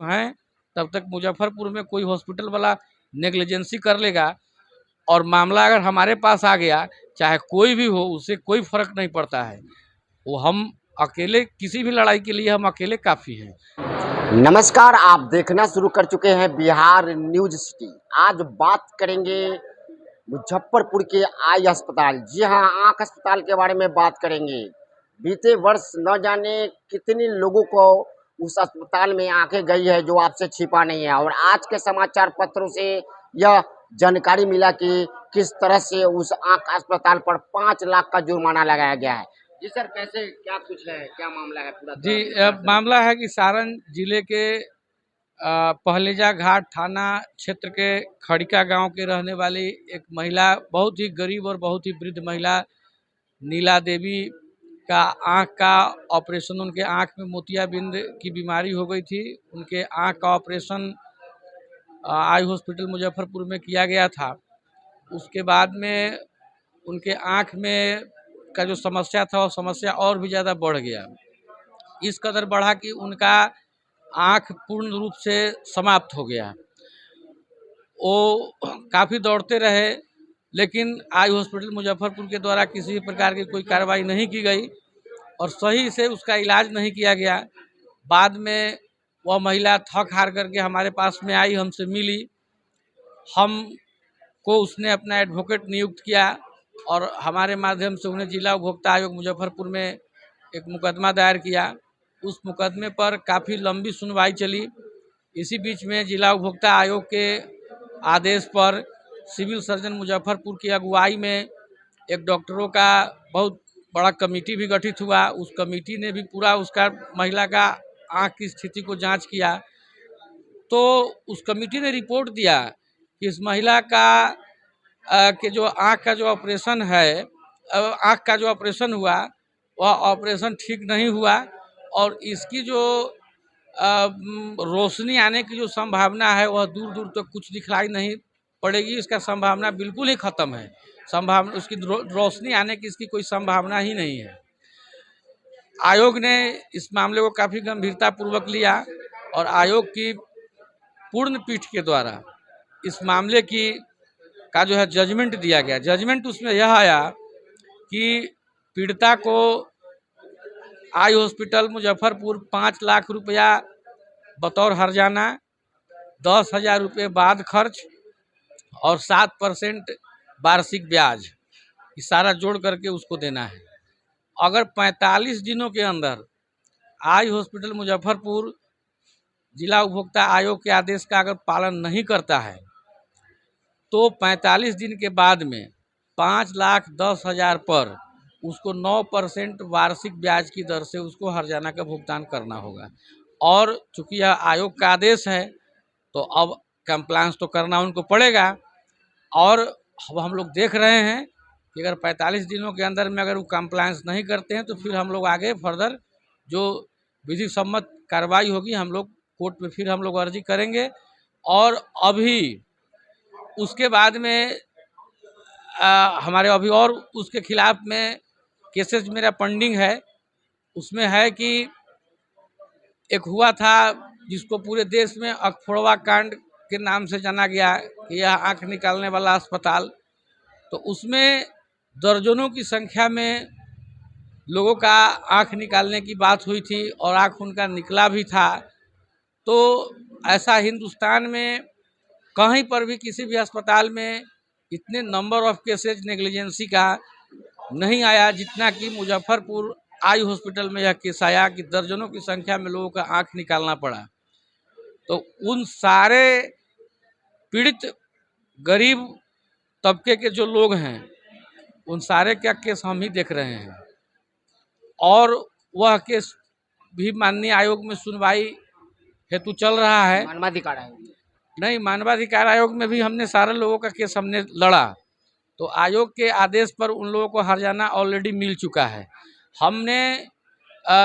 हैं तब तक मुजफ्फरपुर में कोई हॉस्पिटल वाला नेग्लिजेंसी कर लेगा और मामला अगर हमारे पास आ गया, चाहे कोई भी हो, उससे कोई फर्क नहीं पड़ता है। वो हम अकेले, किसी भी लड़ाई के लिए हम अकेले काफ़ी हैं। नमस्कार, आप देखना शुरू कर चुके हैं बिहार न्यूज सिटी। आज बात करेंगे मुजफ्फरपुर के आई अस्पताल, जी हाँ, आँख अस्पताल के बारे में बात करेंगे। बीते वर्ष न जाने कितने लोगों को उस अस्पताल में आंखें गई है जो आपसे छिपा नहीं है, और आज के समाचार पत्रों से यह जानकारी मिला कि किस तरह से उस आँख अस्पताल पर 5 लाख का जुर्माना लगाया गया है। जी सर, कैसे, क्या कुछ है, क्या मामला है पूरा? जी, मामला है कि सारण जिले के पहलेजा घाट थाना क्षेत्र के खड़िका गांव के रहने वाली एक महिला, बहुत ही गरीब और बहुत ही वृद्ध महिला नीला देवी का आँख का ऑपरेशन, उनके आँख में मोतियाबिंद की बीमारी हो गई थी। उनके आँख का ऑपरेशन आई हॉस्पिटल मुजफ्फरपुर में किया गया था। उसके बाद में उनके आँख में का जो समस्या था, वो समस्या और भी ज़्यादा बढ़ गया। इस कदर बढ़ा कि उनका आँख पूर्ण रूप से समाप्त हो गया। वो काफ़ी दौड़ते रहे, लेकिन आई हॉस्पिटल मुजफ्फरपुर के द्वारा किसी भी प्रकार की कोई कार्रवाई नहीं की गई और सही से उसका इलाज नहीं किया गया। बाद में वह महिला थक हार करके हमारे पास में आई, हमसे मिली। हमको उसने अपना एडवोकेट नियुक्त किया और हमारे माध्यम से उन्हें जिला उपभोक्ता आयोग मुजफ्फरपुर में एक मुकदमा दायर किया। उस मुकदमे पर काफ़ी लंबी सुनवाई चली। इसी बीच में जिला उपभोक्ता आयोग के आदेश पर सिविल सर्जन मुजफ्फरपुर की अगुवाई में एक डॉक्टरों का बहुत बड़ा कमेटी भी गठित हुआ। उस कमेटी ने भी पूरा उसका महिला का आँख की स्थिति को जांच किया। तो उस कमेटी ने रिपोर्ट दिया कि इस महिला का कि जो आँख का जो ऑपरेशन है, आँख का जो ऑपरेशन हुआ वह ऑपरेशन ठीक नहीं हुआ और इसकी जो रोशनी आने की जो संभावना है वह दूर दूर तक कुछ दिखलाई नहीं पड़ेगी। इसका संभावना बिल्कुल ही ख़त्म है। संभावना, उसकी रोशनी आने की इसकी कोई संभावना ही नहीं है। आयोग ने इस मामले को काफ़ी गंभीरतापूर्वक लिया और आयोग की पूर्ण पीठ के द्वारा इस मामले का जो है जजमेंट दिया गया। जजमेंट उसमें यह आया कि पीड़िता को आई हॉस्पिटल मुजफ्फरपुर 5 लाख रुपया बतौर हर्जाना, 10,000 रुपये बाद खर्च और 7% वार्षिक ब्याज, ये सारा जोड़ करके उसको देना है। अगर 45 दिनों के अंदर आई हॉस्पिटल मुजफ्फरपुर जिला उपभोक्ता आयोग के आदेश का अगर पालन नहीं करता है तो 45 दिन के बाद में 5,10,000 पर उसको 9% वार्षिक ब्याज की दर से उसको हर्जाना का भुगतान करना होगा। और चूँकि यह आयोग का आदेश है तो अब कंप्लायंस तो करना उनको पड़ेगा। और अब हम लोग देख रहे हैं कि अगर 45 दिनों के अंदर में अगर वो कंप्लायंस नहीं करते हैं तो फिर हम लोग आगे फर्दर जो विधि सम्मत कार्रवाई होगी, हम लोग कोर्ट में फिर हम लोग अर्जी करेंगे। और अभी उसके बाद में हमारे अभी और उसके खिलाफ में केसेस मेरा पेंडिंग है। उसमें है कि एक हुआ था जिसको पूरे देश में अखफोड़वा कांड के नाम से जाना गया कि यह आँख निकालने वाला अस्पताल, तो उसमें दर्जनों की संख्या में लोगों का आँख निकालने की बात हुई थी और आँख उनका निकला भी था। तो ऐसा हिंदुस्तान में कहीं पर भी किसी भी अस्पताल में इतने नंबर ऑफ केसेज नेग्लिजेंसी का नहीं आया जितना कि मुजफ्फरपुर आई हॉस्पिटल में यह केस आया कि दर्जनों की संख्या में लोगों का आँख निकालना पड़ा। तो उन सारे पीड़ित गरीब तबके के जो लोग हैं उन सारे का केस हम ही देख रहे हैं और वह केस भी माननीय आयोग में सुनवाई हेतु चल रहा है। मानवाधिकार आयोग नहीं, मानवाधिकार आयोग में भी हमने सारे लोगों का केस हमने लड़ा, तो आयोग के आदेश पर उन लोगों को हर्जाना ऑलरेडी मिल चुका है। हमने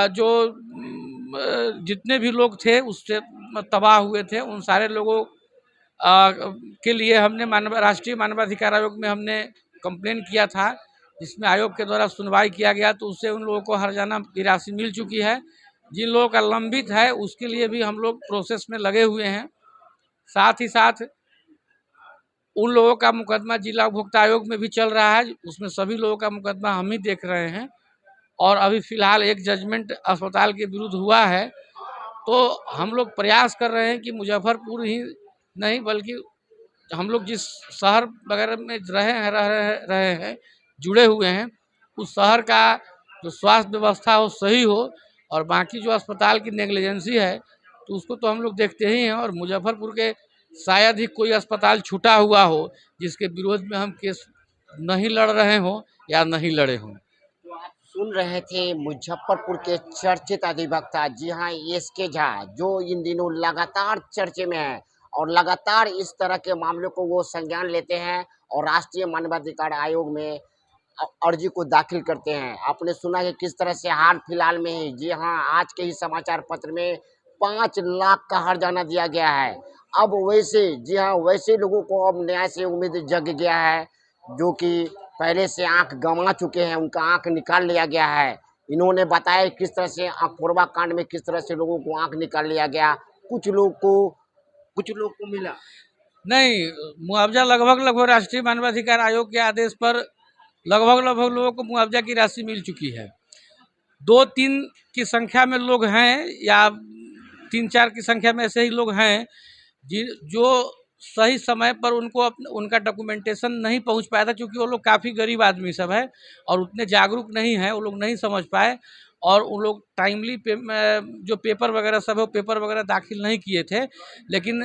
जो जितने भी लोग थे उससे तबाह हुए थे उन सारे लोगों के लिए हमने राष्ट्रीय मानवाधिकार आयोग में हमने कंप्लेन किया था, जिसमें आयोग के द्वारा सुनवाई किया गया तो उससे उन लोगों को हर्जाना की राशि मिल चुकी है। जिन लोगों का लंबित है उसके लिए भी हम लोग प्रोसेस में लगे हुए हैं। साथ ही साथ उन लोगों का मुकदमा जिला उपभोक्ता आयोग में भी चल रहा है, उसमें सभी लोगों का मुकदमा हम ही देख रहे हैं। और अभी फ़िलहाल एक जजमेंट अस्पताल के विरुद्ध हुआ है। तो हम लोग प्रयास कर रहे हैं कि मुजफ्फरपुर ही नहीं बल्कि हम लोग जिस शहर वगैरह में रहे हैं, जुड़े हुए हैं, उस शहर का जो स्वास्थ्य व्यवस्था हो सही हो, और बाकी जो अस्पताल की नेग्लिजेंसी है तो उसको तो हम लोग देखते ही हैं। और मुजफ्फरपुर के शायद ही कोई अस्पताल छूटा हुआ हो जिसके विरोध में हम केस नहीं लड़ रहे हों या नहीं लड़े हों। तो आप सुन रहे थे मुजफ्फरपुर के चर्चित अधिवक्ता, जी हाँ, एसके झा, जो इन दिनों लगातार चर्चे में है और लगातार इस तरह के मामलों को वो संज्ञान लेते हैं और राष्ट्रीय मानवाधिकार आयोग में अर्जी को दाखिल करते हैं। आपने सुना कि किस तरह से हाल फिलहाल में ही, जी हाँ, आज के ही समाचार पत्र में 5 लाख का हर्जाना दिया गया है। अब वैसे, जी हाँ, वैसे लोगों को अब न्याय से उम्मीद जग गया है जो कि पहले से आंख गंवा चुके हैं, उनका आंख निकाल लिया गया है। इन्होंने बताया किस तरह से अखबारवा कांड में किस तरह से लोगों को आंख निकाल लिया गया, कुछ लोग को मिला नहीं, मुआवजा लगभग राष्ट्रीय मानवाधिकार आयोग के आदेश पर लगभग लोगों को मुआवजा की राशि मिल चुकी है। 2-3 की संख्या में लोग हैं या 3-4 की संख्या में ऐसे ही लोग हैं जो सही समय पर उनका डॉक्यूमेंटेशन नहीं पहुंच पाया था, क्योंकि वो लोग काफ़ी गरीब आदमी सब है और उतने जागरूक नहीं है, वो लोग नहीं समझ पाए और उन लोग टाइमली जो पेपर वगैरह सब है वो पेपर वगैरह दाखिल नहीं किए थे। लेकिन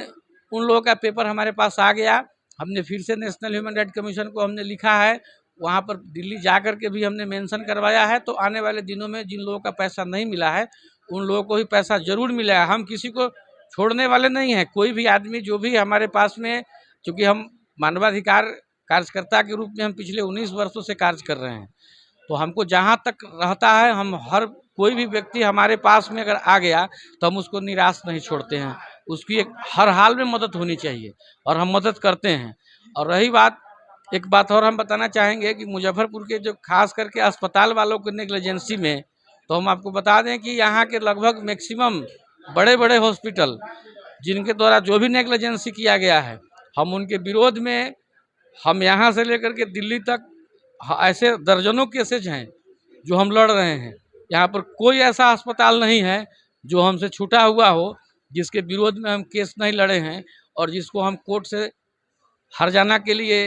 उन लोगों का पेपर हमारे पास आ गया। हमने फिर से नेशनल ह्यूमन राइट कमीशन को हमने लिखा है, वहाँ पर दिल्ली जा कर के भी हमने मेंशन करवाया है। तो आने वाले दिनों में जिन लोगों का पैसा नहीं मिला है उन लोगों को भी पैसा ज़रूर मिलेगा। हम किसी को छोड़ने वाले नहीं हैं। कोई भी आदमी जो भी हमारे पास में, चूँकि हम मानवाधिकार कार्यकर्ता के रूप में हम पिछले 19 वर्षों से कार्य कर रहे हैं, तो हमको जहाँ तक रहता है हम कोई भी व्यक्ति हमारे पास में अगर आ गया तो हम उसको निराश नहीं छोड़ते हैं। उसकी एक हर हाल में मदद होनी चाहिए और हम मदद करते हैं। और रही बात, एक बात और हम बताना चाहेंगे कि मुजफ्फरपुर के जो खास करके अस्पताल वालों के नेग्लिजेंसी में, तो हम आपको बता दें कि यहाँ के लगभग मैक्सिमम बड़े हॉस्पिटल जिनके द्वारा जो भी नेग्लिजेंसी किया गया है, हम उनके विरोध में हम यहाँ से लेकर के दिल्ली तक ऐसे दर्जनों केसेज हैं जो हम लड़ रहे हैं। यहाँ पर कोई ऐसा अस्पताल नहीं है जो हमसे छूटा हुआ हो जिसके विरोध में हम केस नहीं लड़े हैं और जिसको हम कोर्ट से हर्जाना के लिए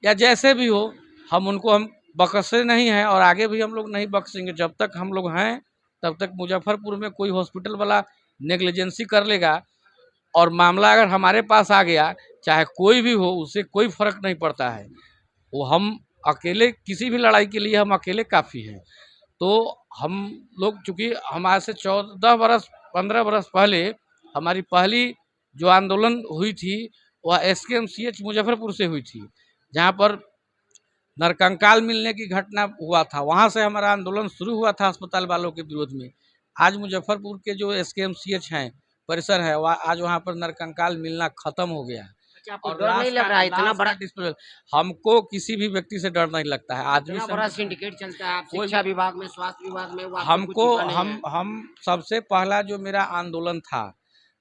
या जैसे भी हो हम बख्शे नहीं हैं और आगे भी हम लोग नहीं बख्शेंगे। जब तक हम लोग हैं तब तक मुजफ्फरपुर में कोई हॉस्पिटल वाला नेग्लिजेंसी कर लेगा और मामला अगर हमारे पास आ गया, चाहे कोई भी हो, उससे कोई फर्क नहीं पड़ता है। वो हम अकेले किसी भी लड़ाई के लिए हम अकेले काफ़ी हैं। तो हम लोग चूँकि हमारे से 15 बरस पहले हमारी पहली जो आंदोलन हुई थी वह SKMCH मुजफ्फरपुर से हुई थी, जहाँ पर नरकंकाल मिलने की घटना हुआ था। वहाँ से हमारा आंदोलन शुरू हुआ था अस्पताल वालों के विरोध में। आज मुजफ्फरपुर के जो SKMCH हैं, परिसर है, आज वहाँ पर नरकंकाल मिलना खत्म हो गया। और डर नहीं लग रहा है? इतना बड़ा डिस्पोजल, हमको किसी भी व्यक्ति से डर नहीं लगता है। आदमी इतना बड़ा सिंडिकेट चलता है, आप शिक्षा विभाग में, स्वास्थ्य विभाग में, वो हमको हम सबसे पहला जो मेरा आंदोलन था,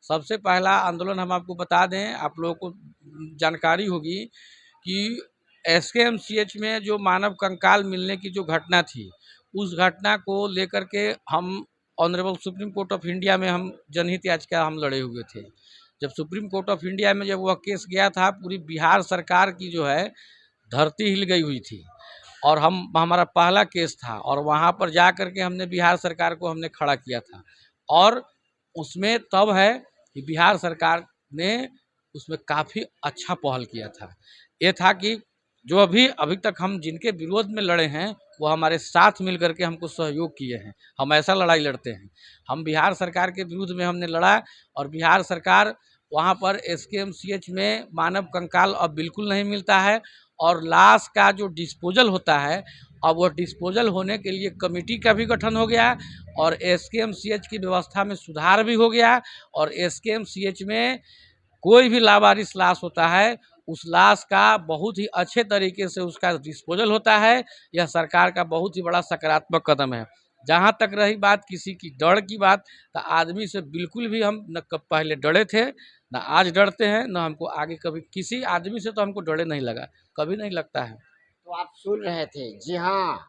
सबसे पहला आंदोलन हम आपको बता दें, आप लोगों को जानकारी होगी कि SKMCH में जो मानव कंकाल मिलने की जो घटना थी, उस घटना को लेकर के हम honourable supreme court of India में हम जनहित याचिका हम लड़े हुए थे। जब सुप्रीम कोर्ट ऑफ इंडिया में जब वह केस गया था, पूरी बिहार सरकार की जो है धरती हिल गई हुई थी और हमारा पहला केस था और वहाँ पर जा कर के हमने बिहार सरकार को हमने खड़ा किया था। और उसमें तब है कि बिहार सरकार ने उसमें काफ़ी अच्छा पहल किया था। ये था कि जो अभी तक हम जिनके विरोध में लड़े हैं वो हमारे साथ मिल करके हमको सहयोग किए हैं। हम ऐसा लड़ाई लड़ते हैं। हम बिहार सरकार के विरुद्ध में हमने लड़ा और बिहार सरकार वहाँ पर SKMCH में मानव कंकाल अब बिल्कुल नहीं मिलता है और लाश का जो डिस्पोजल होता है, अब वह डिस्पोजल होने के लिए कमेटी का भी गठन हो गया और SKMCH की व्यवस्था में सुधार भी हो गया और SKMCH में कोई भी लावारिस लाश होता है, उस लाश का बहुत ही अच्छे तरीके से उसका डिस्पोजल होता है। यह सरकार का बहुत ही बड़ा सकारात्मक कदम है। जहाँ तक रही बात किसी की डर की बात, तो आदमी से बिल्कुल भी हम न पहले डरे थे, न आज डरते हैं, न हमको आगे कभी किसी आदमी से तो हमको डरे नहीं लगा, कभी नहीं लगता है। तो आप सुन रहे थे, जी हाँ,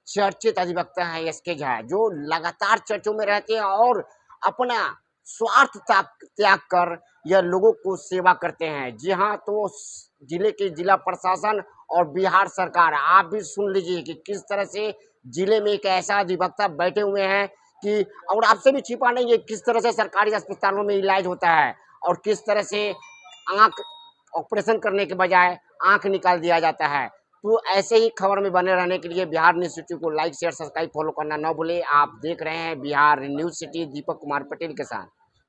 चर्चित अधिवक्ता है एसके झा, जो लगातार चर्चों में रहते हैं और अपना स्वार्थ त्याग कर यह लोगों को सेवा करते हैं। जी हाँ, तो जिले के जिला प्रशासन और बिहार सरकार, आप भी सुन लीजिए कि किस तरह से जिले में एक ऐसा अधिवक्ता बैठे हुए हैं कि, और आपसे भी छिपा नहीं है किस तरह से सरकारी अस्पतालों में इलाज होता है और किस तरह से आंख ऑपरेशन करने के बजाय आंख निकाल दिया जाता है। तो ऐसे ही खबर में बने रहने के लिए बिहार न्यूज सिटी को लाइक शेयर सब्सक्राइब फॉलो करना न भूलें। आप देख रहे हैं बिहार न्यूज सिटी, दीपक कुमार पटेल के साथ।